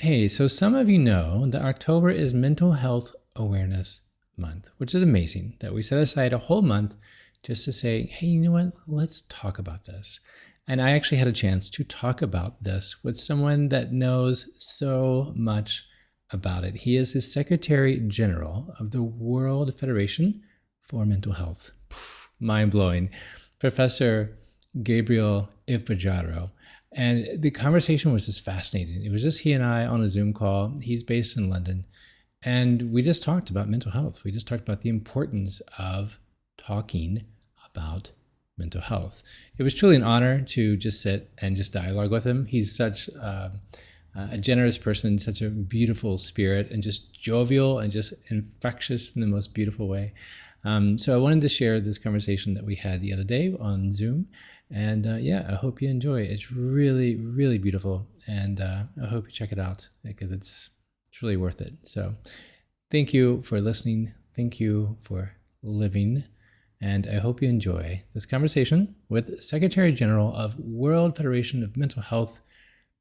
Hey, so some of you know that October is Mental Health Awareness Month, which is amazing that we set aside a whole month just to say, hey, you know what? Let's talk about this. And I actually had a chance to talk about this with someone that knows so much about it. He is the Secretary General of the World Federation for Mental Health. Mind blowing. Professor Gabriel Ivbijaro. And the conversation was just fascinating. It was just he and I on a Zoom call. He's based in London. And we just talked about mental health. We just talked about the importance of talking about mental health. It was truly an honor to just sit and just dialogue with him. He's such a generous person, such a beautiful spirit, and just jovial and just infectious in the most beautiful way. So I wanted to share this conversation that we had the other day on Zoom. And yeah, I hope you enjoy it. It's really, really beautiful. And I hope you check it out because it's really worth it. So thank you for listening. Thank you for living. And I hope you enjoy this conversation with Secretary General of World Federation of Mental Health,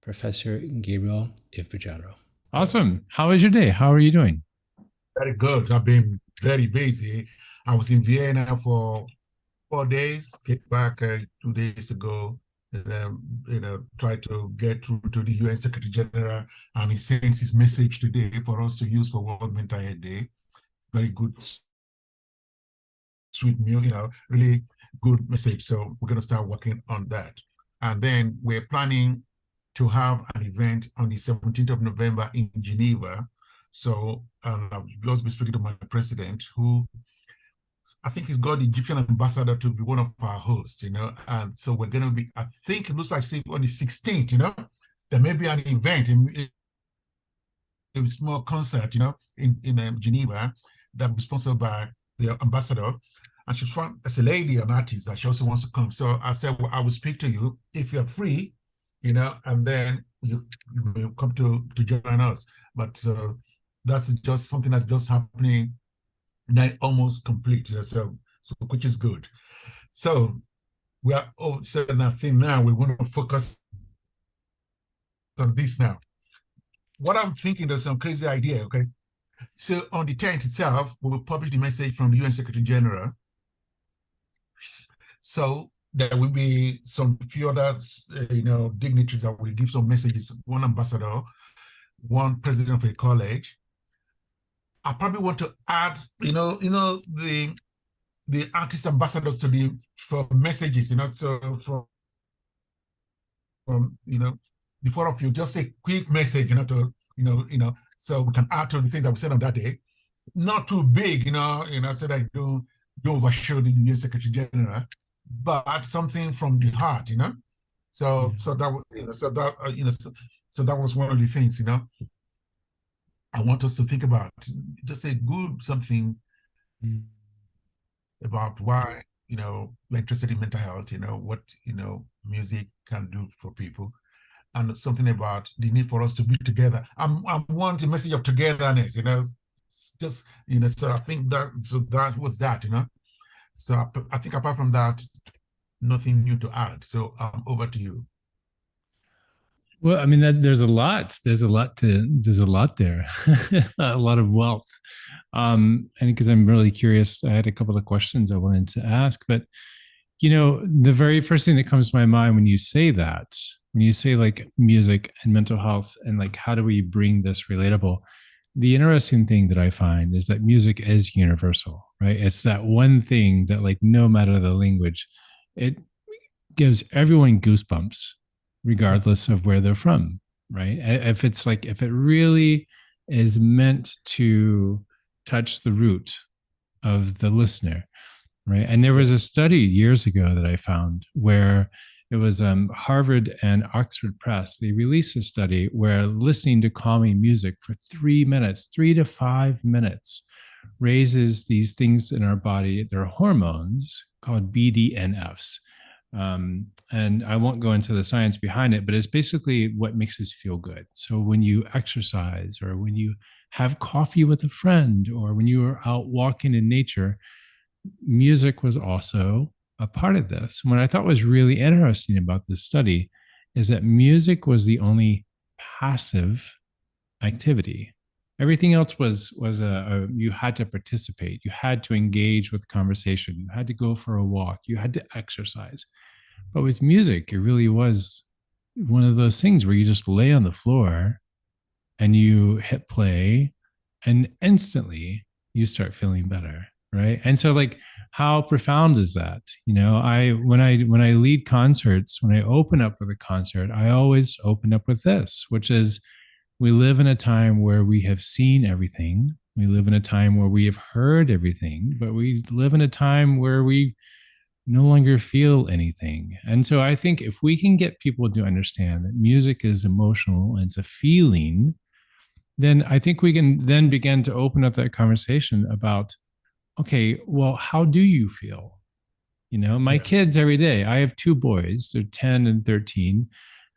Professor Gabriel Ivbijaro. Awesome. How was your day? How are you doing? Very good. I've been very busy. I was in Vienna for 4 days, came back 2 days ago, and tried to get through to the UN Secretary General, and he sends his message today for us to use for World Mental Health Day. Very good, sweet meal, really good message. So we're going to start working on that. And then we're planning to have an event on the 17th of November in Geneva. So I've just been speaking to my president, who I think he's got the Egyptian ambassador to be one of our hosts, and so we're going to be, I think it looks like on the 16th, there may be an event, a small concert, in Geneva that will be sponsored by the ambassador. And she's from, as a lady, an artist that she also wants to come. So I said, well, I will speak to you if you're free, and then you will come to join us. But that's just something that's just happening now, almost complete. So which is good. So we are all said and I think now we want to focus on this now. What I'm thinking, there's some crazy idea, okay? So on the 10th itself, we will publish the message from the UN Secretary General. So there will be some few others, dignitaries that will give some messages, one ambassador, one president of a college. I probably want to add, the artist ambassadors to for messages, so from the four of you, just a quick message, so we can add to the things that we said on that day. Not too big, so that you don't overshow the new Secretary General, but something from the heart, So Yeah. so that was, so that was one of the things, I want us to think about. Just a good something Mm. about why, we're interested in mental health, what, music can do for people, and something about the need for us to be together. I want a message of togetherness, just, so I think that was that, So I think apart from that, nothing new to add. So over to you. Well, I mean, there's a lot. There's a lot there, a lot of wealth. And because I'm really curious, I had a couple of questions I wanted to ask. But, the very first thing that comes to my mind when you say that, when you say like music and mental health and like, how do we bring this relatable? The interesting thing that I find is that music is universal, right? It's that one thing that, like, no matter the language, it gives everyone goosebumps regardless of where they're from, right? If it really is meant to touch the root of the listener, right? And there was a study years ago that I found where it was Harvard and Oxford Press. They released a study where listening to calming music for 3 minutes, 3 to 5 minutes, raises these things in our body. They're hormones called BDNFs. And I won't go into the science behind it, but it's basically what makes us feel good. So when you exercise, or when you have coffee with a friend, or when you are out walking in nature, music was also a part of this. What I thought was really interesting about this study is that music was the only passive activity. Everything else was you had to participate, you had to engage with conversation, you had to go for a walk, you had to exercise. But with music, it really was one of those things where you just lay on the floor and you hit play, and instantly you start feeling better, right? And so, like, how profound is that? You know, I lead concerts, when I open up with a concert, I always open up with this, which is, we live in a time where we have seen everything. We live in a time where we have heard everything, but we live in a time where we no longer feel anything. And so I think if we can get people to understand that music is emotional and it's a feeling, then I think we can then begin to open up that conversation about, okay, well, how do you feel? You know, my kids every day, I have two boys, they're 10 and 13.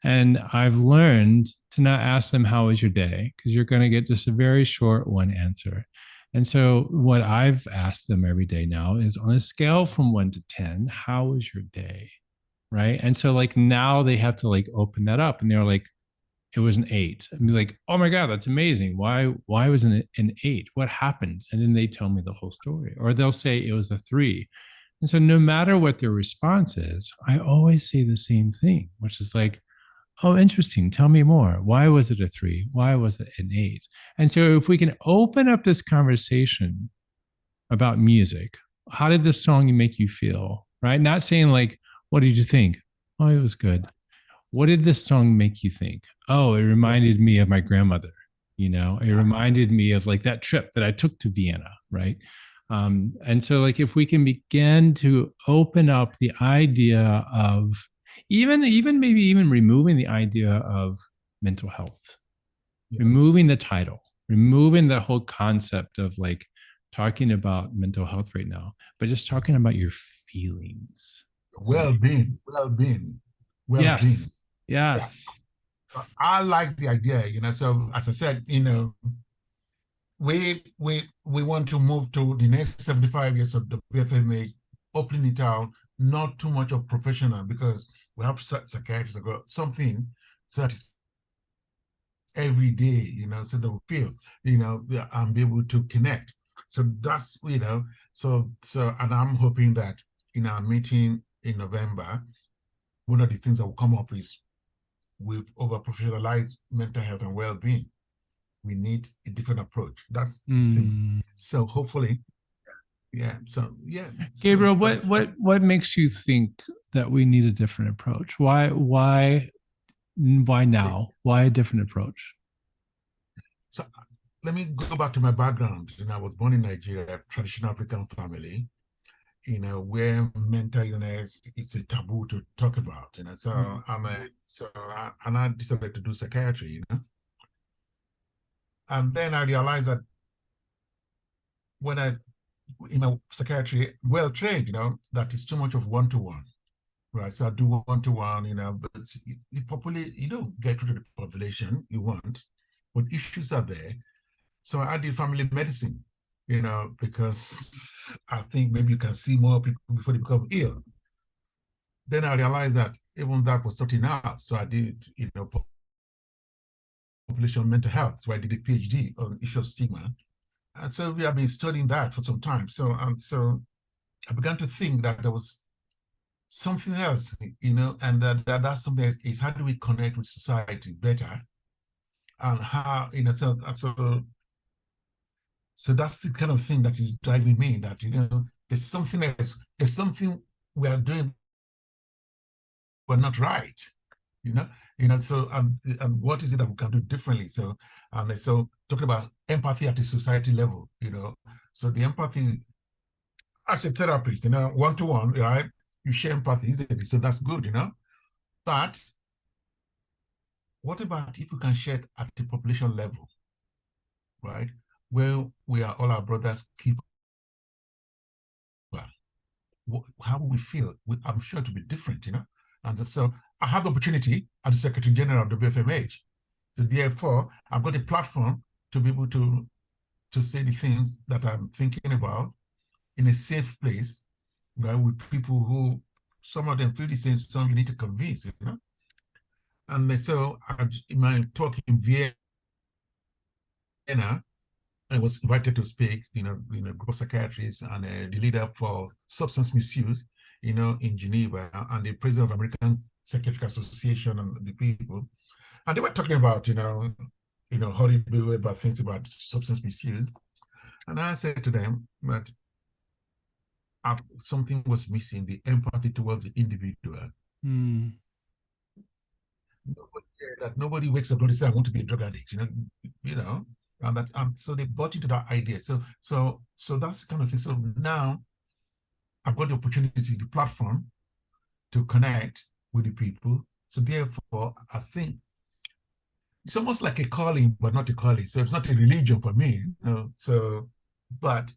And I've learned to not ask them, how was your day? Because you're going to get just a very short one answer. And so what I've asked them every day now is, on a scale from 1 to 10, how was your day? Right. And so, like, now they have to, like, open that up, and they're like, it was an 8. And be like, oh my God, that's amazing. Why was it an 8? What happened? And then they tell me the whole story. Or they'll say it was a 3. And so no matter what their response is, I always say the same thing, which is like, oh, interesting. Tell me more. Why was it a 3? Why was it an 8? And so if we can open up this conversation about music, how did this song make you feel? Right? Not saying like, what did you think? Oh, it was good. What did this song make you think? Oh, it reminded me of my grandmother. You know, it reminded me of, like, that trip that I took to Vienna, right? And so, like, if we can begin to open up the idea of maybe even removing the idea of mental health, removing the title, removing the whole concept of, like, talking about mental health right now, but just talking about your feelings. Well-being. Yes. Yeah. I like the idea, so as I said, we want to move to the next 75 years of the WFMH, opening it out, not too much of professional, because we have psychiatrists that got something that is every day, so they will feel, and be able to connect. So that's, and I'm hoping that in our meeting in November, one of the things that will come up is, we've over-professionalized mental health and well-being. We need a different approach. That's the thing. So hopefully, Gabriel, so what makes you think that we need a different approach? Why now? Why a different approach? So let me go back to my background. I was born in Nigeria, a traditional African family, where mental illness is a taboo to talk about. So and I decided to do psychiatry. And then I realized that when psychiatry, well trained, that is too much of one-to-one, right? So I do one-to-one, but you don't get to the population you want, but issues are there. So I did family medicine, because I think maybe you can see more people before they become ill. Then I realized that even that was sorting out. So I did, population mental health. So I did a PhD on issue of stigma. And so we have been studying that for some time. So I began to think that there was something else, and that's something is, how do we connect with society better? And how, so that's the kind of thing that is driving me, that, there's something else, there's something we are doing but not right, so and what is it that we can do differently? So talking about empathy at a society level, so the empathy as a therapist, one-to-one, right? You share empathy easily, so that's good, but what about if we can share it at the population level, right? Where we are all our brothers keepers. How we feel, I'm sure it will be different, And so I have the opportunity as the Secretary General of the WFMH. So therefore, I've got a platform to be able to say the things that I'm thinking about in a safe place, right, with people who, some of them feel the same, some you need to convince, And so in my talk in Vienna, Vienna and was invited to speak, a group of psychiatrists and the leader for substance misuse, in Geneva, and the president of American Psychiatric Association and the people. And they were talking about, horrible about things about substance misuse. And I said to them that something was missing, the empathy towards the individual. Mm. Nobody wakes up and says, I want to be a drug addict, and so they bought into that idea. So that's the kind of thing. So now I've got the opportunity, the platform to connect with the people. So therefore, I think it's almost like a calling, but not a calling. So it's not a religion for me. But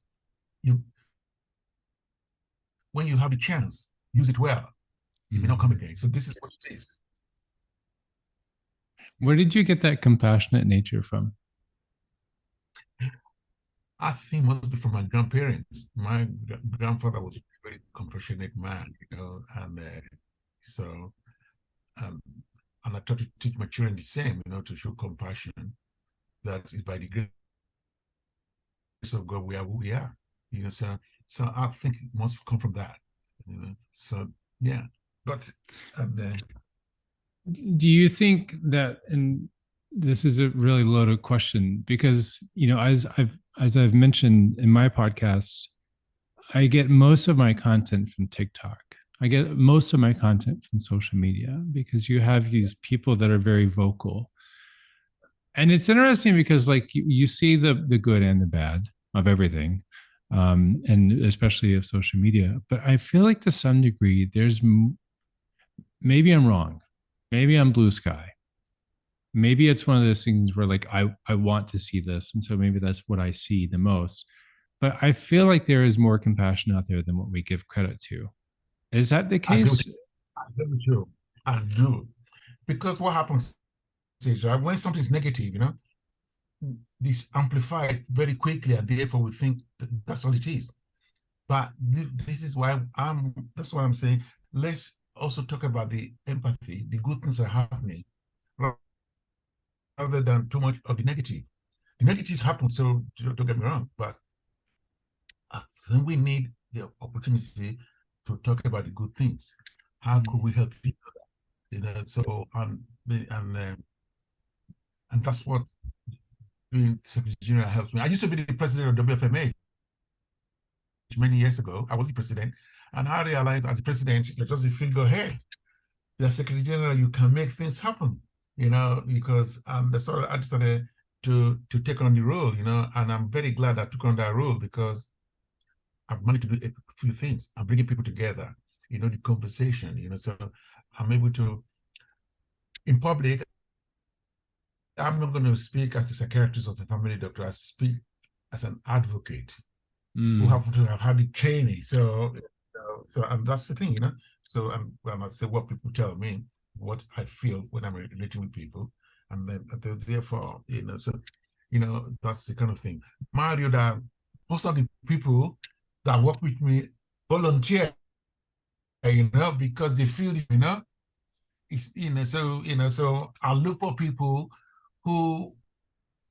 when you have the chance, use it well. It may not come again. So this is what it is. Where did you get that compassionate nature from? I think must be from my grandparents. My grandfather was a very compassionate man, and and I try to teach my children the same, to show compassion. That is by the grace of God we are who we are, So I think it must come from that, So yeah, but do you think that, and this is a really loaded question, because as I've mentioned in my podcast, I get most of my content from TikTok. I get most of my content from social media, because you have these people that are very vocal. And it's interesting because you see the good and the bad of everything, and especially of social media. But I feel like to some degree, maybe I'm wrong. Maybe I'm blue sky. Maybe it's one of those things where I want to see this. And so maybe that's what I see the most. But I feel like there is more compassion out there than what we give credit to. Is that the case? I do. Because what happens is, when something's negative, this amplified very quickly, and therefore we think that's all it is. But this is why that's what I'm saying. Let's also talk about the empathy, the good things are happening, rather than too much of the negative. The negatives happen, so don't get me wrong, but I think we need the opportunity to talk about the good things. How could we help people? So and that's what being Secretary General helps me. I used to be the president of WFMA many years ago. I was the president, and I realized as a president, you're just a figurehead. The Secretary General, you can make things happen, because that's all I decided to take on the role, and I'm very glad I took on that role, because I've managed to do a few things. I'm bringing people together, the conversation, so I'm able to, in public, I'm not going to speak as a psychiatrist or a family doctor. I speak as an advocate who have to have had the training. So and that's the thing, So I must say what people tell me, what I feel when I'm relating with people, and then therefore, so that's the kind of thing. Mario, that most of the people that work with me volunteer, because they feel, it's, so I look for people who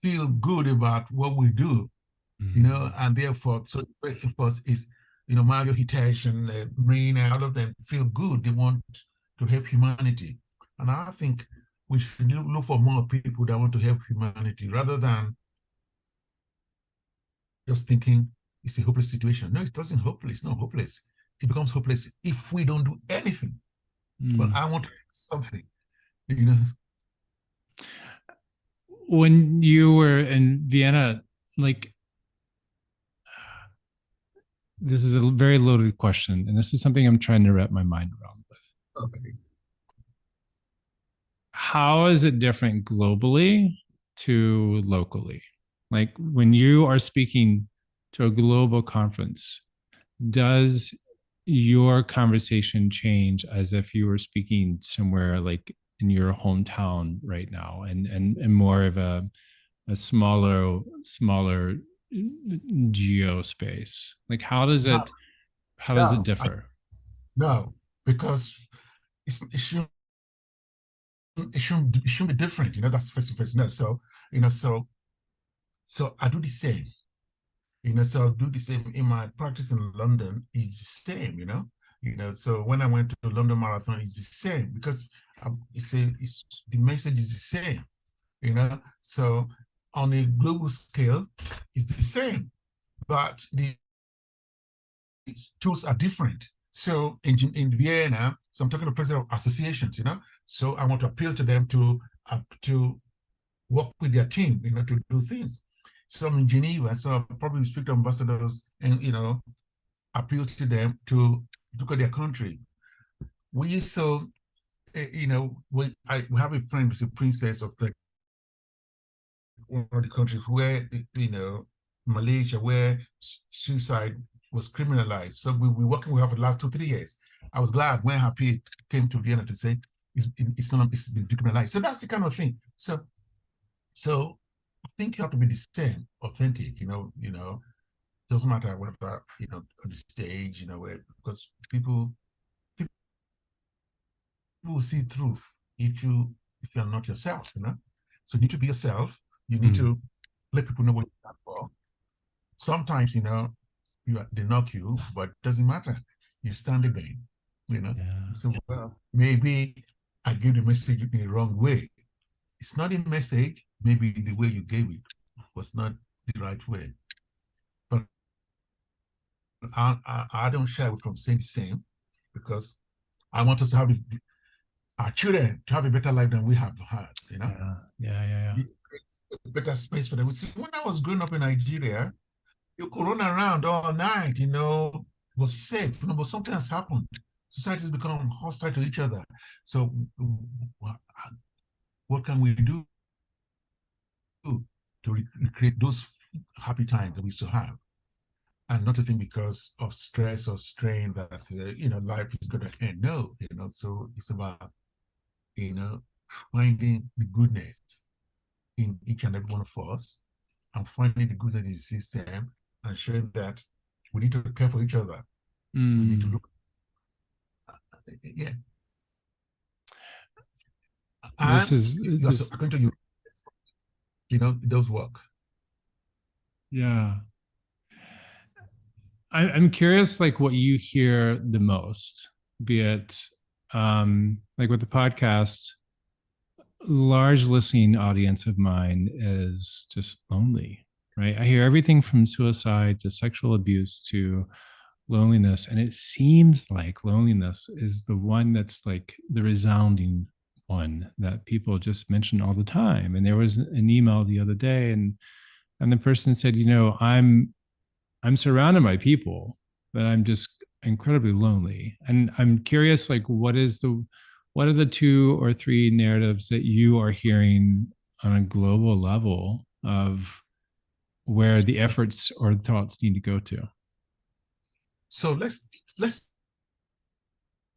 feel good about what we do, and therefore, so the first thing first is, Mario, Hitesh, and Marina, all of them feel good. They want to help humanity. And I think we should look for more people that want to help humanity, rather than just thinking it's a hopeless situation. No, it doesn't hopeless. It's not hopeless. It becomes hopeless if we don't do anything. But I want to do something, When you were in Vienna, this is a very loaded question, and this is something I'm trying to wrap my mind around with. Okay. How is it different globally to locally? When you are speaking to a global conference, does your conversation change as if you were speaking somewhere in your hometown right now, and more of a smaller geo space? How does it differ? No, because it shouldn't be different. That's first and first. No, so So I do the same. So I'll do the same in my practice in London. It's the same. So when I went to the London Marathon, it's the same because the message is the same. So on a global scale, it's the same, but the tools are different. So in Vienna, so I'm talking to president of associations. So I want to appeal to them to work with their team, to do things. So I'm in Geneva, so I'll probably speak to ambassadors and, appeal to them to look at their country. We have a friend who's a princess of one of the countries where, Malaysia, where suicide was criminalized. So we're working with her for the last 2-3 years. I was glad when her PA came to Vienna to say it's been decriminalized. So that's the kind of thing. So I think you have to be the same, authentic, doesn't matter whether, on the stage, because people will see through if you're not yourself, So you need to be yourself. You need to let people know what you're out for. Sometimes, they knock you, but it doesn't matter. You stand again, Yeah. So maybe I gave the message in the wrong way. It's not a message, maybe the way you gave it was not the right way. But I don't shy away from saying the same because I want us to have our children to have a better life than we have had, Yeah. A better space for them. See, when I was growing up in Nigeria, you could run around all night, was safe, but something has happened. Societies become hostile to each other. So what can we do to recreate those happy times that we used to have? And not to think because of stress or strain that, life is going to end. No, so it's about, finding the goodness in each and every one of us and finding the goodness in the system and showing that we need to care for each other. We need to look. Yeah. And you're going to it does work. Yeah. I'm curious, like what you hear the most, be it like with the podcast, large listening audience of mine is just lonely, right? I hear everything from suicide to sexual abuse to loneliness. And it seems like loneliness is the one that's like the resounding one that people just mention all the time. And there was an email the other day and the person said, I'm surrounded by people, but I'm just incredibly lonely. And I'm curious, like, what are the 2 or 3 narratives that you are hearing on a global level of where the efforts or thoughts need to go to? So let's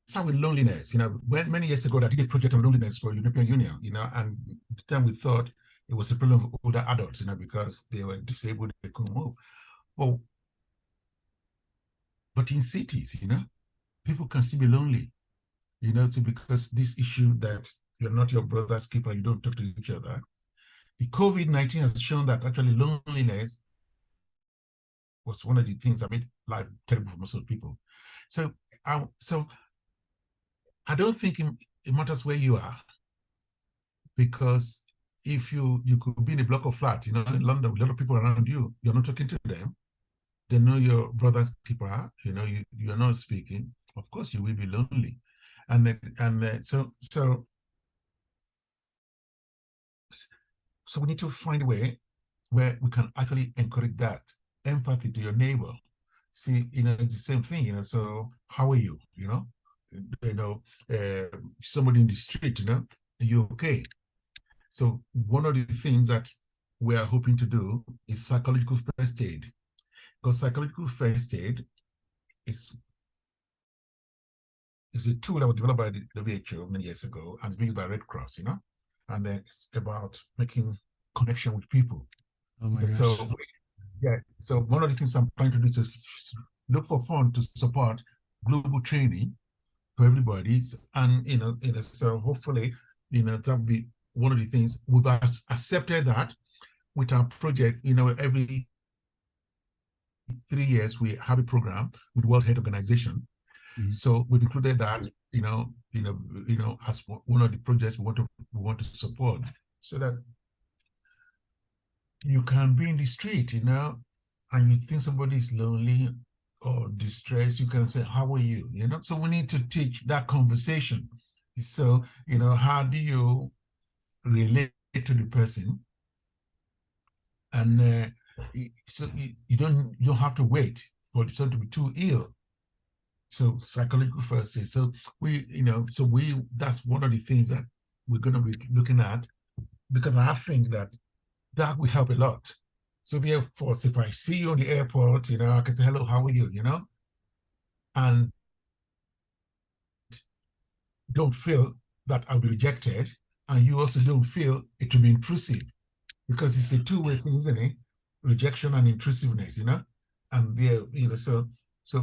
start with loneliness. When many years ago, I did a project on loneliness for European Union, and at the time we thought it was a problem of older adults, because they were disabled, they couldn't move. Well, but in cities, people can still be lonely, because this issue that you're not your brother's keeper, you don't talk to each other. The COVID-19 has shown that actually loneliness was one of the things that made life terrible for most of the people. So I don't think it matters where you are, because if you could be in a block of flats, in London, with a lot of people around you, you're not talking to them. They know your brother's keeper, you're not speaking. Of course, you will be lonely, so we need to find a way where we can actually encourage that empathy to your neighbor. See, it's the same thing, so how are you, somebody in the street, are you okay? So one of the things that we are hoping to do is psychological first aid, because psychological first aid is a tool that was developed by the WHO many years ago and it's being used by Red Cross, and then it's about making connection with people. Oh my gosh. So one of the things I'm trying to do is look for funds to support global training for everybody, and so hopefully, that'll be one of the things. We've accepted that with our project, every 3 years we have a program with World Health Organization. Mm-hmm. So we've included that, as one of the projects we want to support, so that you can be in the street, and you think somebody is lonely or distressed, you can say, how are you? So we need to teach that conversation. So, how do you relate to the person? And so you don't have to wait for the person to be too ill. So psychological first aid. So that's one of the things that we're going to be looking at, because I think that will help a lot. So therefore, if I see you on the airport, I can say, hello, how are you, and don't feel that I'll be rejected, and you also don't feel it will be intrusive, because it's a two-way thing, isn't it? Rejection and intrusiveness, and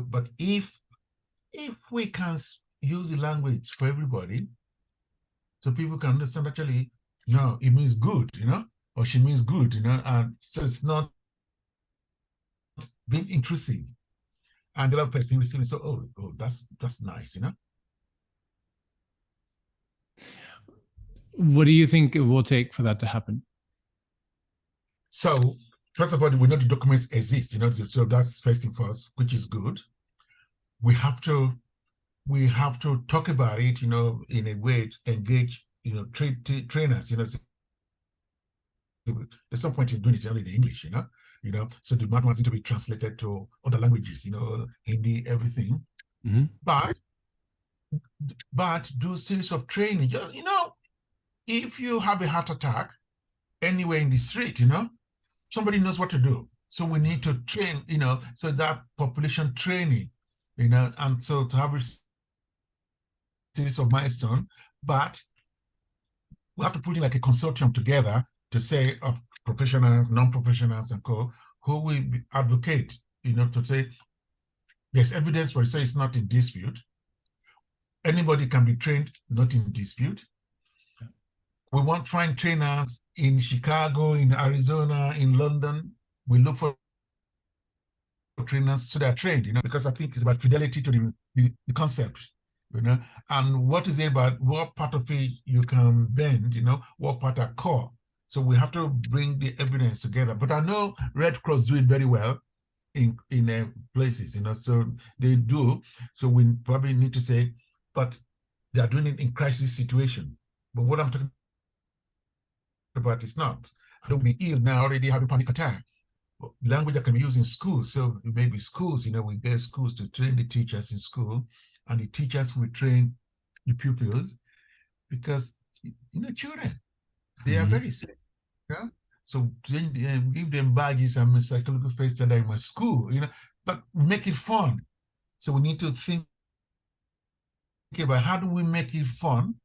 but if we can use the language for everybody, so people can understand, actually, no, it means good, or she means good, and so it's not being intrusive. And the other person listening, so, oh, that's nice, What do you think it will take for that to happen? So, first of all, we know the documents exist, so that's first thing first, which is good. We have to talk about it, in a way to engage, trainers, There's some point in doing it only in English, so the manuals need to be translated to other languages, Hindi, everything. Mm-hmm. But do a series of training. If you have a heart attack anywhere in the street, somebody knows what to do. So we need to train, so that population training, and so to have a series of milestones, but we have to put in like a consortium together to say of professionals, non-professionals, and who will advocate, to say there's evidence for it, so it's not in dispute. Anybody can be trained, not in dispute. We want to find trainers in Chicago, in Arizona, in London. We look for trainers so they're trained, because I think it's about fidelity to the concept, and what is it about, what part of it you can bend, what part are core. So we have to bring the evidence together. But I know Red Cross do it very well in places, so they do. So we probably need to say, but they are doing it in crisis situation. But what I'm talking about is not. I don't be ill now, already have a panic attack. Language that can be used in schools. So maybe schools, we get schools to train the teachers in school, and the teachers will train the pupils, because, children, they are very sensitive. Yeah? So give them badges and psychological first aid in my school, but make it fun. So we need to think about how do we make it fun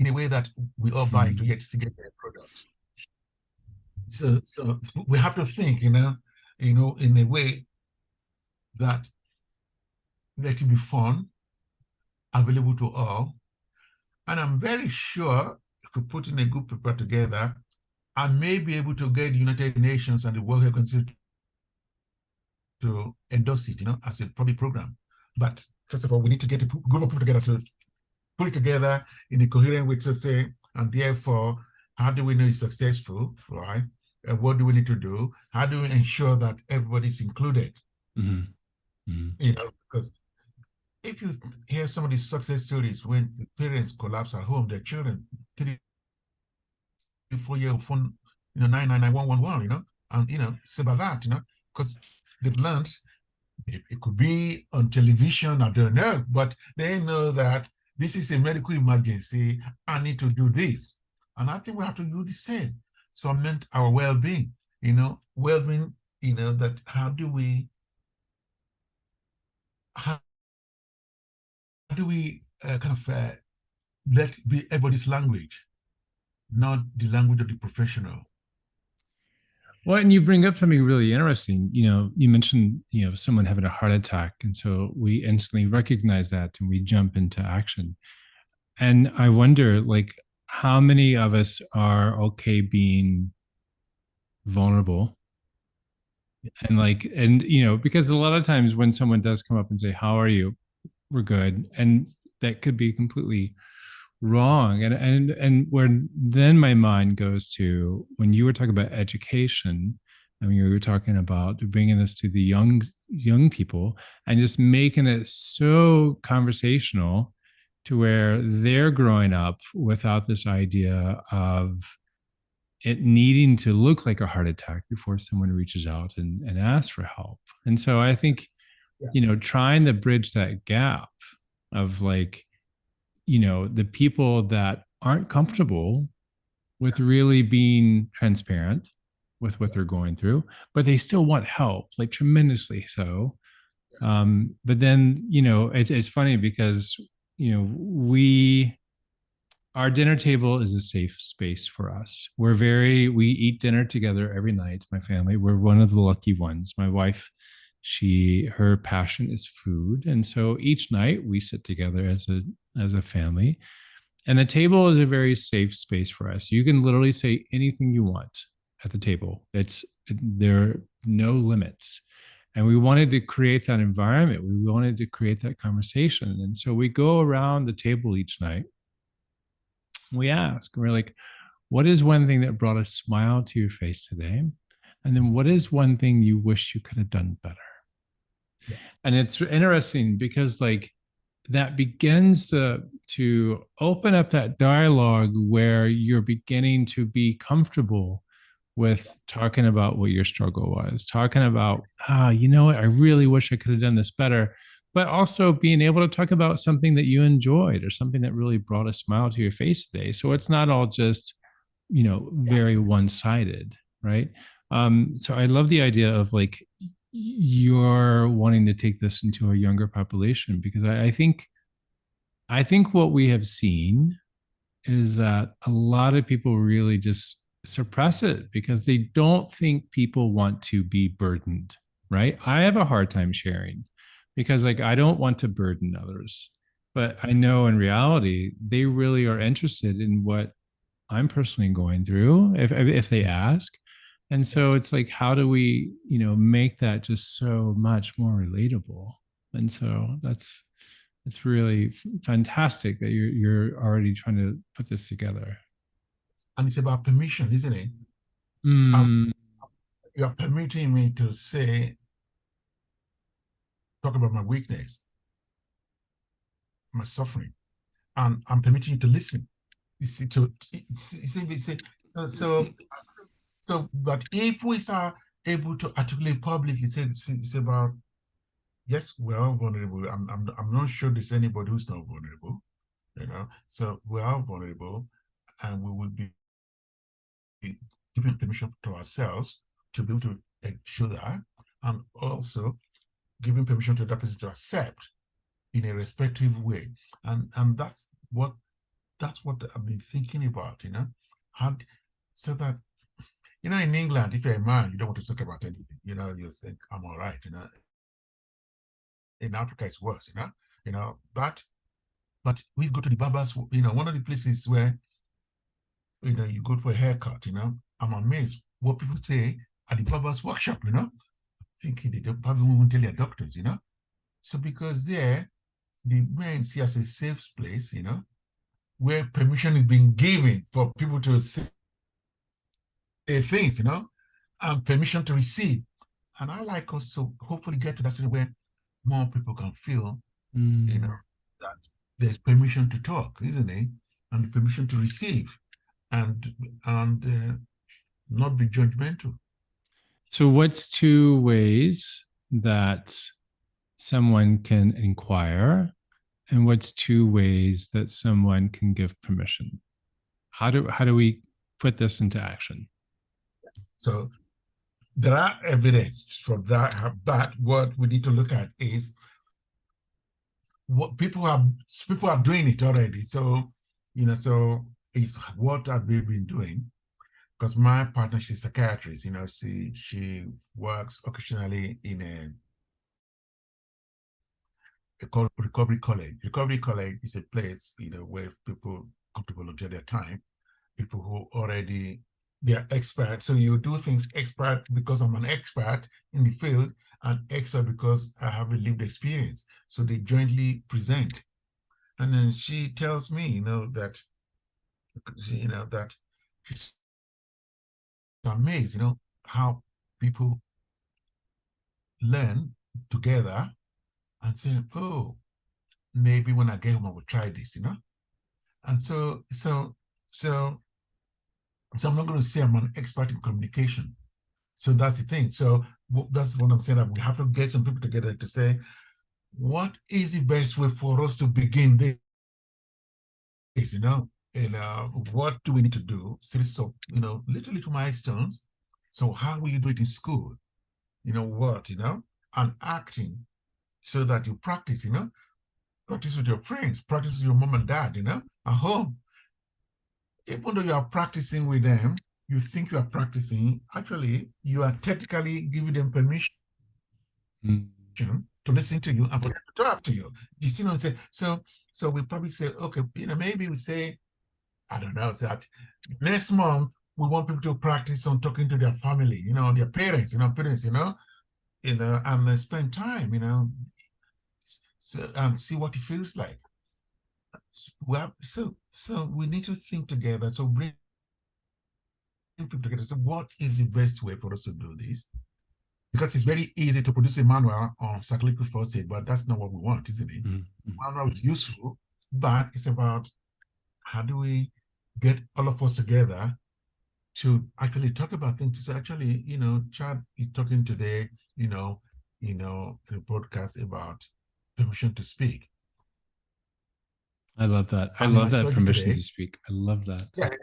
in a way that we all buy into, yet to get their product. So we have to think, in a way that let it be fun, available to all. And I'm very sure if we put in a group of people together, I may be able to get the United Nations and the World Health Organization to endorse it, as a public program. But first of all, we need to get a group of people together to put it together in a coherent way, to say, and therefore, how do we know it's successful, right? And what do we need to do? How do we ensure that everybody's included? Mm-hmm. Mm-hmm. Because if you hear some of these success stories when the parents collapse at home, their children, 3, 4 year old phone, 999-111, and it's about that, because they've learned it could be on television, I don't know, but they know that this is a medical emergency, I need to do this. And I think we have to do the same. So I meant our well-being, well-being, that how do we let be everybody's language, not the language of the professional. Well, and you bring up something really interesting. You mentioned, someone having a heart attack. And so we instantly recognize that and we jump into action. And I wonder, how many of us are okay being vulnerable. And like, and you know, because a lot of times when someone does come up and say, "How are you?" We're good. And that could be completely wrong. And where then my mind goes to when you were talking about education, I mean, you were talking about bringing this to the young people and just making it so conversational to where they're growing up without this idea of it needing to look like a heart attack before someone reaches out and asks for help. And so I think, you know, trying to bridge that gap of like, you know, the people that aren't comfortable with really being transparent with what they're going through, but they still want help, like tremendously so. But then, you know, it's funny because, you know, our dinner table is a safe space for us. We eat dinner together every night, my family. We're one of the lucky ones. My wife, her passion is food. And so each night we sit together as a family. And the table is a very safe space for us. You can literally say anything you want at the table. There are no limits. And we wanted to create that environment. We wanted to create that conversation. And so we go around the table each night. We ask, we're like, what is one thing that brought a smile to your face today? And then what is one thing you wish you could have done better? Yeah. And it's interesting because like that begins to open up that dialogue where you're beginning to be comfortable with talking about what your struggle was, talking about, you know what, I really wish I could have done this better, but also being able to talk about something that you enjoyed or something that really brought a smile to your face today. So it's not all just, you know, very one-sided, right? So I love the idea of like you're wanting to take this into a younger population because I think what we have seen is that a lot of people really just suppress it because they don't think people want to be burdened, right? I have a hard time sharing because like I don't want to burden others, but I know in reality they really are interested in what I'm personally going through if they ask. And so it's like, how do we, you know, make that just so much more relatable? And so it's really fantastic that you're already trying to put this together. And it's about permission, isn't it? You're permitting me to talk about my weakness, my suffering, and I'm permitting you to listen. You see, but if we are able to articulate publicly, say about, yes, we're all vulnerable. I'm not sure there's anybody who's not vulnerable, you know. So we're all vulnerable, and we will be giving permission to ourselves to be able to show that, and also giving permission to that person to accept in a respectful way. And that's what I've been thinking about, you know. So that, you know, in England, if you're a man, you don't want to talk about anything, you know, you think I'm all right, you know. In Africa, it's worse, you know, but we go to the barbers, you know, one of the places where, you know, you go for a haircut, you know, I'm amazed what people say at the barber's workshop, you know, thinking they don't probably won't tell their doctors, you know. So because there, the men see as a safe place, you know, where permission is being given for people to say things, you know, and permission to receive. And I like us to hopefully get to that situation where more people can feel, you know, that there's permission to talk, isn't it? And permission to receive and not be judgmental. So what's two ways that someone can inquire and what's two ways that someone can give permission? How do we put this into action? So there are evidence for that, but what we need to look at is what people are doing it already. So, you know, so it's what have we been doing? Because my partner, she's a psychiatrist, you know, she works occasionally in a called Recovery College. Recovery College is a place, you know, where people come to volunteer their time, people who already they're expert. So you do things expert because I'm an expert in the field, and expert because I have a lived experience. So they jointly present. And then she tells me, that, that she's amazed, how people learn together and say, oh, maybe when I get home, I will try this, And so I'm not going to say I'm an expert in communication. So that's the thing. So that's what I'm saying, that we have to get some people together to say, what is the best way for us to begin this? And what do we need to do? So, little milestones. So how will you do it in school? And acting, so that you practice, practice with your friends, practice with your mom and dad, at home. Even though you are practicing with them, you think you are practicing, actually, you are technically giving them permission to listen to you and for them to talk to you. You see what I'm saying? So we probably say, okay, maybe we say, I don't know, that next month we want people to practice on talking to their family, their parents, and spend time, so and see what it feels like. Well, so we need to think together. So bring people together. So what is the best way for us to do this? Because it's very easy to produce a manual on psychological first aid, but that's not what we want, isn't it? Mm-hmm. Manual is useful, but it's about how do we get all of us together to actually talk about things. To say, actually, Chad, you're talking today, in a broadcast about permission to speak. I love that. I love that permission to speak. I love that. Yes,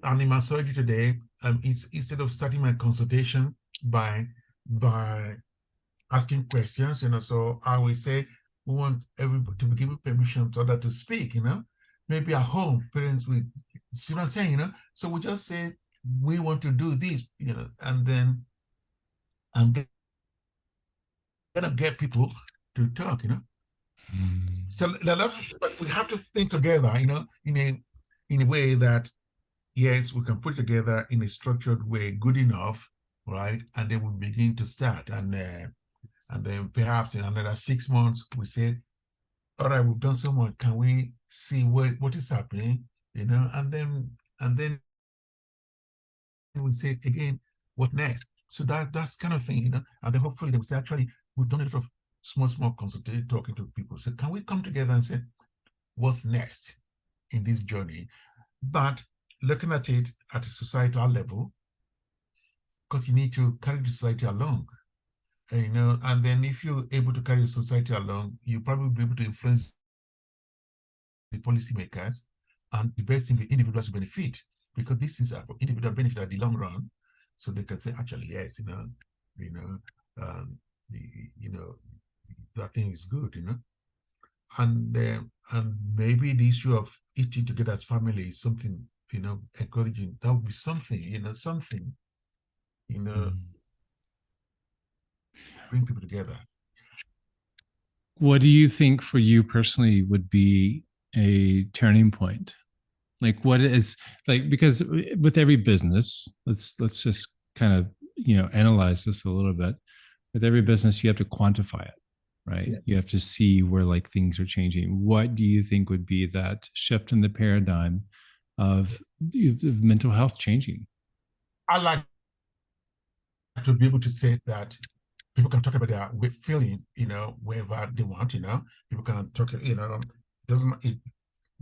and in my surgery today, instead of starting my consultation by asking questions, so I will say, we want everybody to be given permission to others to speak, maybe at home, parents will, see what I'm saying, so we just say, we want to do this, and then I'm gonna get people to talk, So we have to think together, in a way that, yes, we can put together in a structured way, good enough, right? And then we begin to start, and then perhaps in another 6 months we say, all right, we've done so much. Can we see what is happening? And then we say again, what next? So that's kind of thing, and then hopefully they'll say, actually, we've done a lot of small consultation, talking to people. So can we come together and say, what's next in this journey? But looking at it at a societal level, because you need to carry the society along, and then if you're able to carry the society along, you'll probably be able to influence the policymakers, and the best thing, the individuals will benefit, because this is for individual benefit at the long run. So they can say, actually, yes, that thing is good, and maybe the issue of eating together as family is something, encouraging. That would be something, bring people together. What do you think for you personally would be a turning point? Like, what is, like, because with every business, let's just kind of, analyze this a little bit. With every business, you have to quantify it, right? Yes. You have to see where things are changing. What do you think would be that shift in the paradigm of mental health changing? I like to be able to say that people can talk about their feeling, wherever they want, people can talk, doesn't it,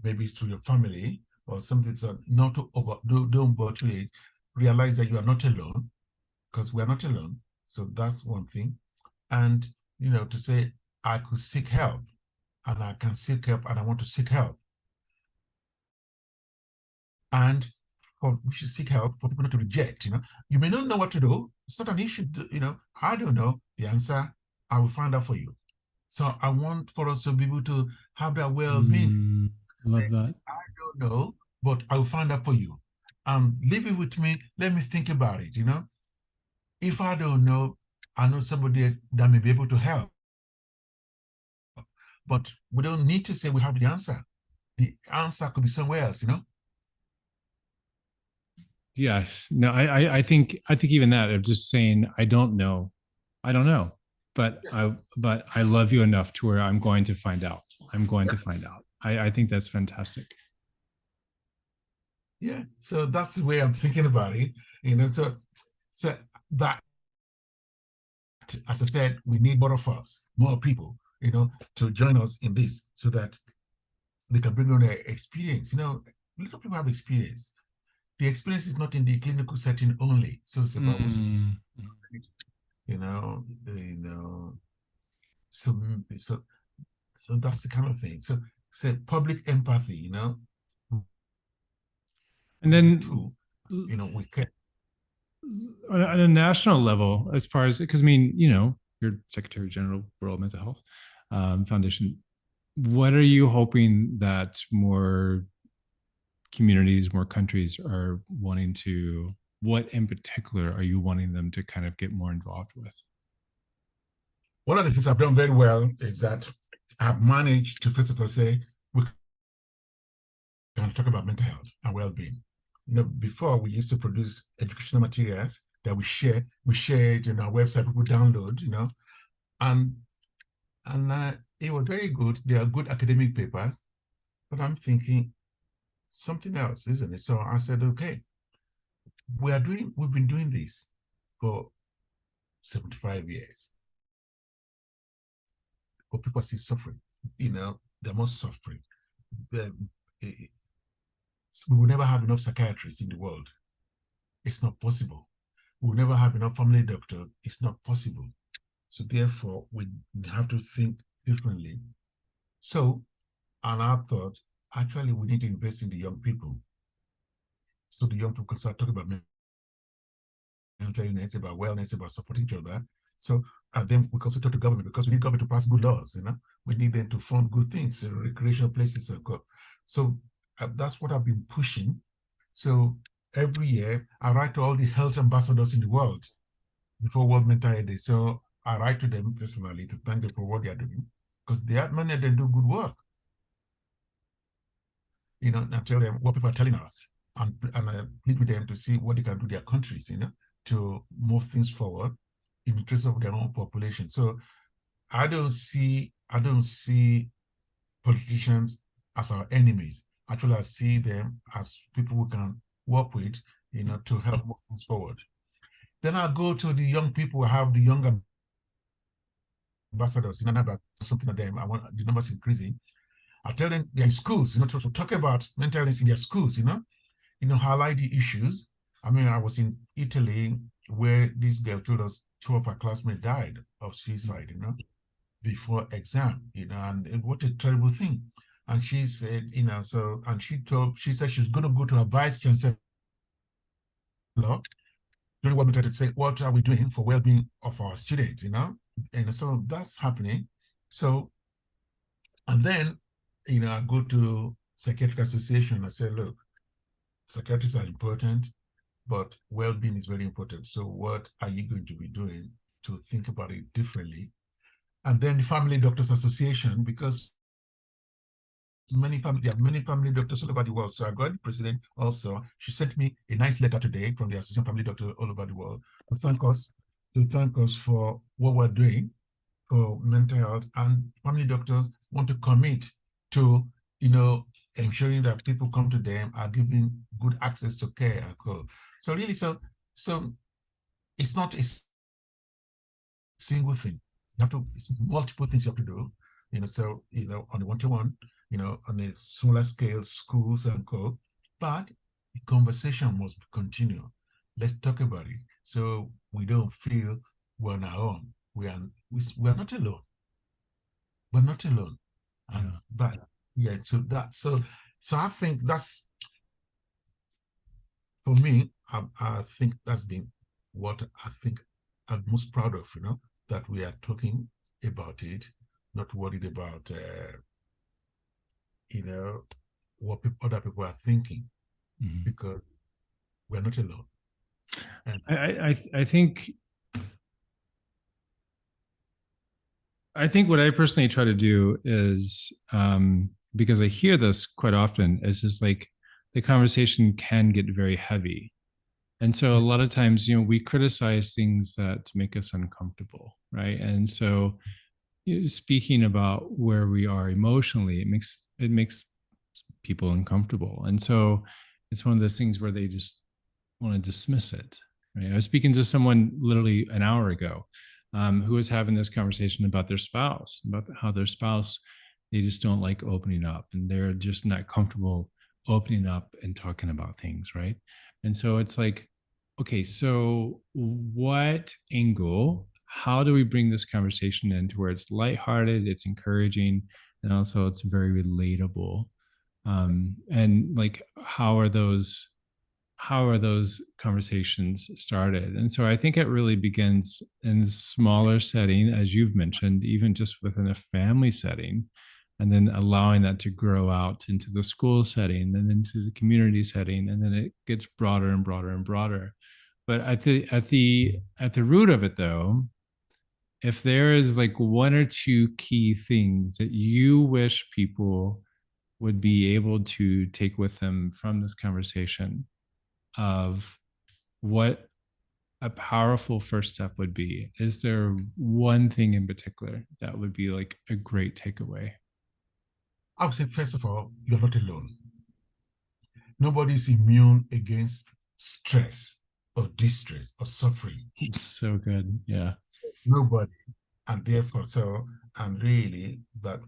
maybe it's through your family or something. So not to don't bottle it. Realize that you are not alone, because we are not alone. So that's one thing. And, to say, I could seek help, and I can seek help, and I want to seek help. And we should seek help for people not to reject, You may not know what to do. It's not an issue, I don't know the answer. I will find out for you. So I want for us to be able to have that well-being. Love that. I don't know, but I will find out for you. Leave it with me. Let me think about it, If I don't know, I know somebody that may be able to help. But we don't need to say we have the answer. The answer could be somewhere else, Yes. No, I think even that of just saying, I don't know. I don't know. But I love you enough to where I'm going to find out. I'm going to find out. I think that's fantastic. Yeah. So that's the way I'm thinking about it. So that, as I said, we need more of us, more people, to join us in this so that they can bring on their experience. Little people have experience. The experience is not in the clinical setting only. So it's about what's, Mm. you know, you know, so so so that's the kind of thing. So public empathy, And the then tool, we can. on a national level, as far as, because I mean, you're Secretary General World Mental Health Foundation. What are you hoping that more communities, more countries are wanting to? What in particular are you wanting them to kind of get more involved with? One of the things I've done very well is that I've managed to first of all say we can talk about mental health and well-being. Before we used to produce educational materials that we share. We share it in our website. People download, and it was very good. They are good academic papers, but I'm thinking something else, isn't it? So I said, okay, we've been doing this for 75 years, but people are still suffering. They're more suffering. The, we will never have enough psychiatrists in the world. It's not possible. We will never have enough family doctors. It's not possible. So therefore, we have to think differently. So, and I thought, actually, we need to invest in the young people. So the young people can start talking about mental illness, about wellness, about supporting each other. So, and then we can also talk to government, because we need government to pass good laws. We need them to fund good things, recreational places. So that's what I've been pushing. So every year I write to all the health ambassadors in the world before World Mental Health Day. So I write to them personally to thank them for what they are doing, because many of them do good work. And tell them what people are telling us, and I plead with them to see what they can do in their countries, to move things forward in the interest of their own population. So I don't see politicians as our enemies. Actually, I see them as people we can work with, to help move things forward. Then I go to the young people. I have the young ambassadors, about something of them. I want the numbers increasing. I tell them they're in schools, to talk about mental illness in their schools, highlight the issues. I mean, I was in Italy where this girl told us 2 of her classmates died of suicide, before exam, and what a terrible thing. And she said, and she said she's going to go to her vice chancellor during what we to say, what are we doing for well-being of our students, And so that's happening. So, and then, I go to psychiatric association. I say, look, psychiatrists are important, but well-being is very important. So what are you going to be doing to think about it differently? And then the Family Doctors Association, because there are many family doctors all over the world. So I got the president also. She sent me a nice letter today from the Association of Family Doctors all over the world to thank us for what we're doing for mental health. And family doctors want to commit to, ensuring that people come to them are given good access to care and co. So really, so it's not a single thing. It's multiple things you have to do. So on the one-to-one, on a smaller scale, schools and co. But the conversation must continue. Let's talk about it, so we don't feel we're on our own. We're not alone. We're not alone. And but yeah, so I think that's, for me, I think that's been what I think I'm most proud of, that we are talking about it, not worried about what other people are thinking, because we're not alone. And I think what I personally try to do is, because I hear this quite often, is just like the conversation can get very heavy, And so a lot of times, we criticize things that make us uncomfortable, right? And so speaking about where we are emotionally, it makes people uncomfortable. And so it's one of those things where they just want to dismiss it. Right? I was speaking to someone literally an hour ago, who was having this conversation about their spouse, about how their spouse, they just don't like opening up, and they're just not comfortable opening up and talking about things, right? And so it's like, okay, so what angle? How do we bring this conversation in to where it's lighthearted, it's encouraging, and also it's very relatable? And like, how are those conversations started? And so I think it really begins in a smaller setting, as you've mentioned, even just within a family setting, and then allowing that to grow out into the school setting and into the community setting, and then it gets broader and broader and broader. But at the root of it, though, if there is like one or two key things that you wish people would be able to take with them from this conversation, of what a powerful first step would be, is there one thing in particular that would be like a great takeaway? I would say, first of all, you're not alone. Nobody is immune against stress or distress or suffering. It's so good. Yeah. Nobody. And therefore, and really, but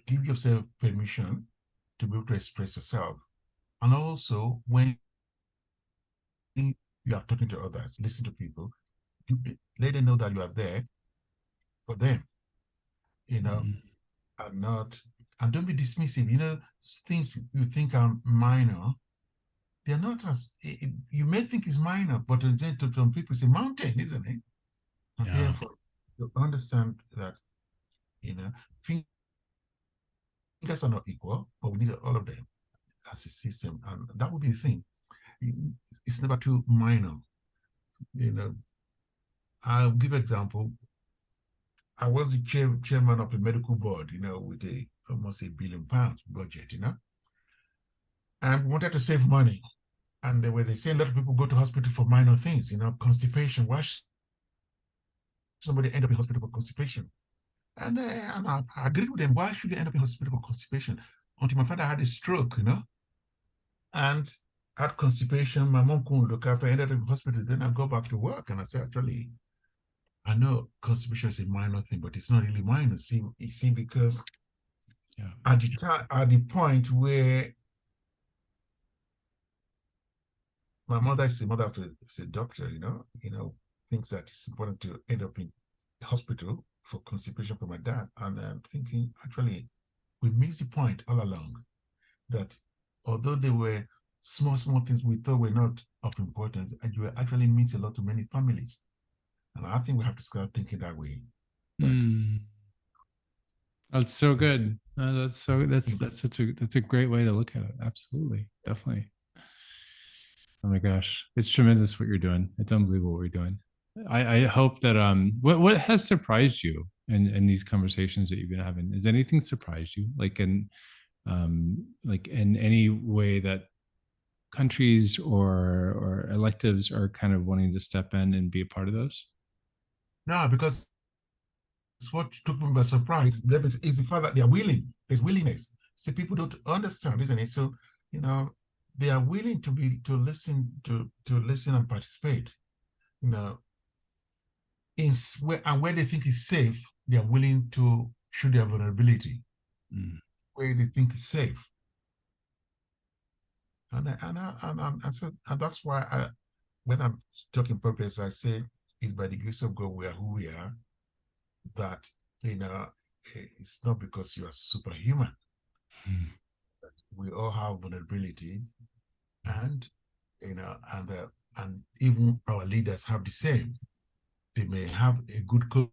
give yourself permission to be able to express yourself. And also, when you are talking to others, listen to people, let them know that you are there for them, Mm. and don't be dismissive. Things you think are minor, they're not you may think it's minor, but to some people it's a mountain, isn't it? And Yeah. therefore, you understand that, fingers are not equal, but we need all of them as a system. And that would be the thing. It's never too minor. I'll give an example. I was the chairman of the medical board, with almost £1 billion budget, and we wanted to save money. And they say a lot of people go to hospital for minor things, constipation. Why should somebody end up in hospital for constipation? And I agreed with them. Why should they end up in hospital for constipation? Until my father had a stroke, and had constipation. My mom couldn't look after, ended up in hospital. Then I go back to work, and I said, actually, I know constipation is a minor thing, but it's not really minor. See, because at the point where my mother is a doctor, thinks that it's important to end up in hospital for constipation for my dad. And I'm thinking, actually, we missed the point all along, that although they were small things we thought were not of importance, and you actually means a lot to many families. And I think we have to start thinking that way. That's so good. That's a great way to look at it. Absolutely. Definitely. Oh my gosh. It's tremendous what you're doing. It's unbelievable what you're doing. I hope that what has surprised you in these conversations that you've been having? Has anything surprised you? Like in any way that countries or electives are kind of wanting to step in and be a part of those? No, because it's what took me by surprise is the fact that they are willing. There's willingness. See, people don't understand, isn't it? So, they are willing to listen and participate. Where they think is safe, they are willing to show their vulnerability. Where they think is safe. And that's why when I'm talking purpose, I say it's by the grace of God we are who we are. That it's not because you are superhuman. We all have vulnerabilities, and and even our leaders have the same. They may have a good coping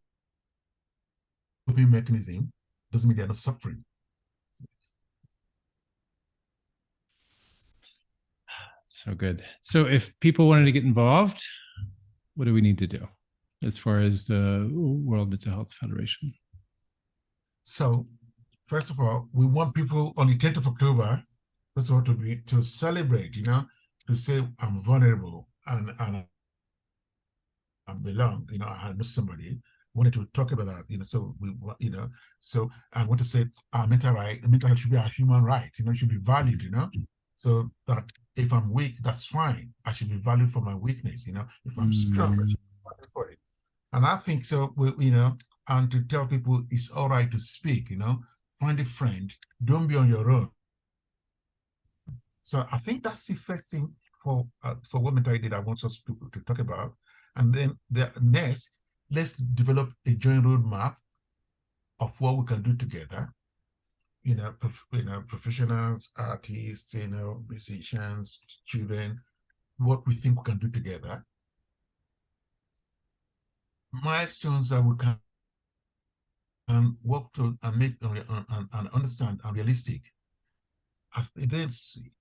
mechanism, doesn't mean they're not suffering. So good. So if people wanted to get involved, what do we need to do as far as the World Mental Health Federation? So, first of all, we want people on the 10th of October, first of all, to celebrate, to say, I'm vulnerable. and I belong, I know somebody wanted to talk about that, so so I want to say our mental health should be a human right, it should be valued, so that if I'm weak, that's fine. I should be valued for my weakness, if I'm strong, I should be valued for it. And I think so, and to tell people it's all right to speak, find a friend, don't be on your own. So I think that's the first thing for what mental health I want us to talk about. And then the next, let's develop a joint roadmap of what we can do together. Professionals, artists, musicians, children, what we think we can do together. Milestones that we can work to and make and understand and realistic. Then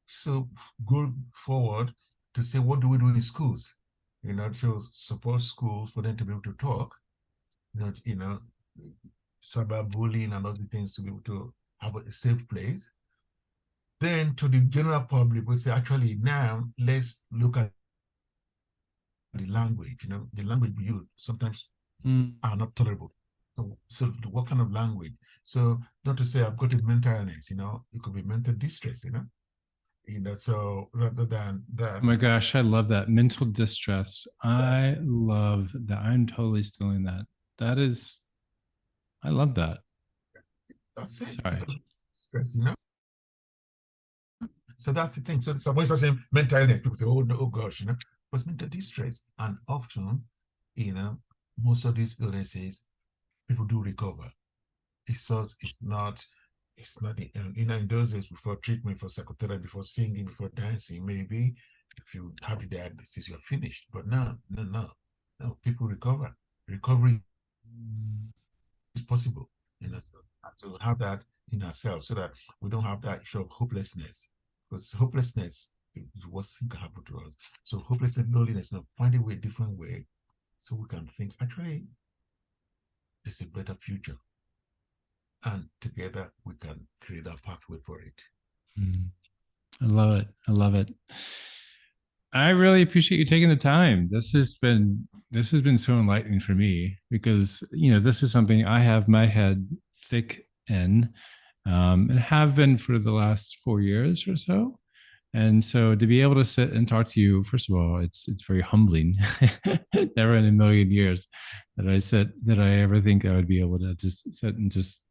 so go forward to say, what do we do in schools? To support schools for them to be able to talk, cyberbullying and other things, to be able to have a safe place. Then to the general public, we say, actually, now let's look at the language. The language we use sometimes are not tolerable. So what kind of language? So not to say I've got a mental illness, it could be mental distress, so rather than that. Oh my gosh, I love that. Mental distress. I love that. I'm totally stealing that. I love that. That's it. Sorry. Stress, So that's the thing. So when you say mental illness, people say, oh no, oh gosh, but mental distress. And often, most of these illnesses, people do recover. It's not in those days, before treatment, for psychotherapy, before singing, before dancing, maybe if you have the diagnosis, you're finished. But no, people recover. Recovery is possible, so to have that in ourselves, so that we don't have that issue of hopelessness, because hopelessness is the worst thing can happen to us. So hopelessness, loneliness, find a different way, so we can think, actually, there's a better future. And together we can create a pathway for it. I love it. I love it. I really appreciate you taking the time. This has been so enlightening for me, because this is something I have my head thick in, and have been for the last 4 years or so. And so to be able to sit and talk to you, first of all, it's very humbling. Never in a million years that I ever think I would be able to just sit and just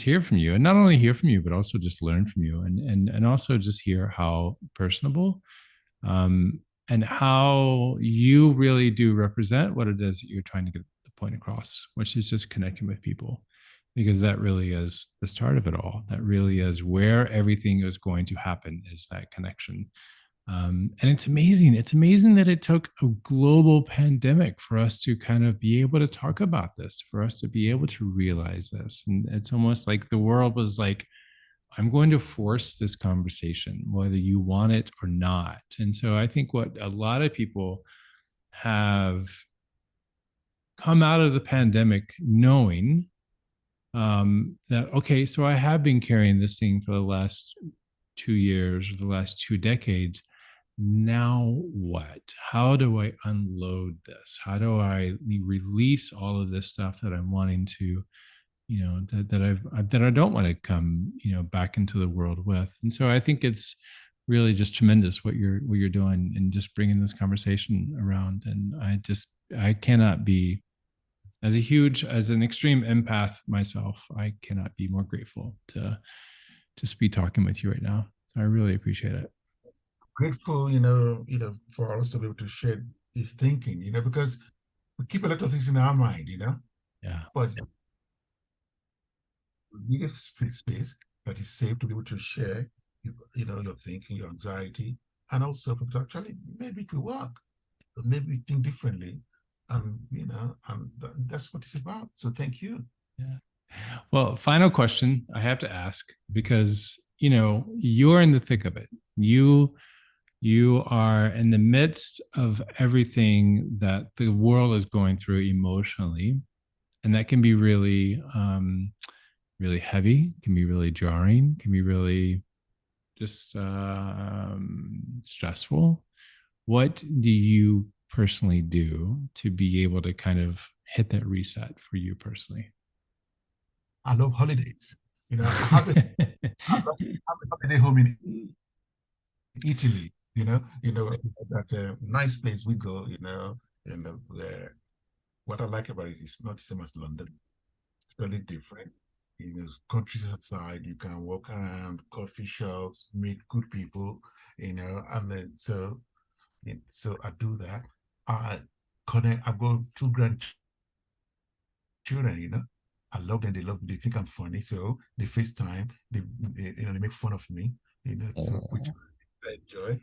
hear from you, and not only hear from you, but also just learn from you, and also just hear how personable, and how you really do represent what it is that you're trying to get the point across, which is just connecting with people, because that really is the start of it all. That really is where everything is going to happen, is that connection. And it's amazing. It's amazing that it took a global pandemic for us to kind of be able to talk about this, for us to be able to realize this. And it's almost like the world was like, I'm going to force this conversation, whether you want it or not. And so I think what a lot of people have come out of the pandemic knowing, that, okay, so I have been carrying this thing for the last 2 years or the last 2 decades. Now what? How do I unload this? How do I release all of this stuff that I'm wanting to, that I don't want to come, back into the world with? And so I think it's really just tremendous what you're doing, and just bringing this conversation around. And I cannot be, as an extreme empath myself, I cannot be more grateful to just be talking with you right now. So I really appreciate it. Grateful, for us to be able to share this thinking, because we keep a lot of things in our mind, Yeah. but we need a space that is safe to be able to share, your thinking, your anxiety, and also for actually, maybe it will work, maybe we think differently, and that's what it's about. So thank you. Yeah. Well, final question I have to ask, because you're in the thick of it. You are in the midst of everything that the world is going through emotionally, and that can be really, really heavy, can be really jarring, can be really just stressful. what do you personally do to be able to kind of hit that reset for you personally? I love holidays. I love to have a holiday home in Italy. That nice place we go. What I like about it is not the same as London. It's totally different. Countryside, you can walk around, coffee shops, meet good people, and then so I do that. I connect. I've got two grandchildren. I love them. They love me. They think I'm funny, so they FaceTime. They make fun of me. So which I enjoy.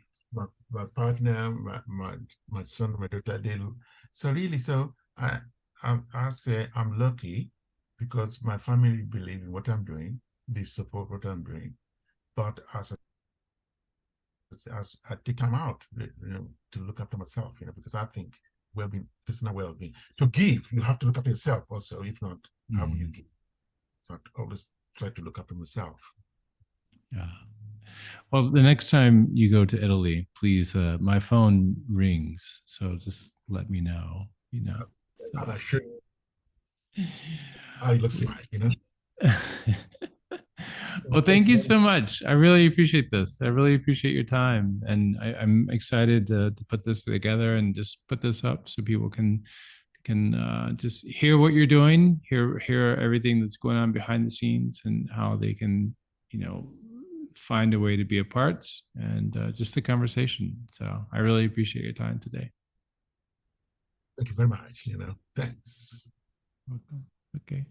My partner, my son, my daughter, so really, so I say I'm lucky because my family believe in what I'm doing. They support what I'm doing. But as I take time out, to look after myself, because I think well-being, personal well-being. To give, you have to look after yourself also. If not, how will you give? So I always try to look after myself. Yeah. Well, the next time you go to Italy, please, my phone rings, so just let me know. So. And I should. How it looks like. Well, thank you so much. I really appreciate this. I really appreciate your time, and I'm excited to put this together and just put this up so people can just hear what you're doing, hear everything that's going on behind the scenes, and how they can find a way to be a part, and just the conversation. So I really appreciate your time today. Thank you very much. Thanks. Welcome. Okay.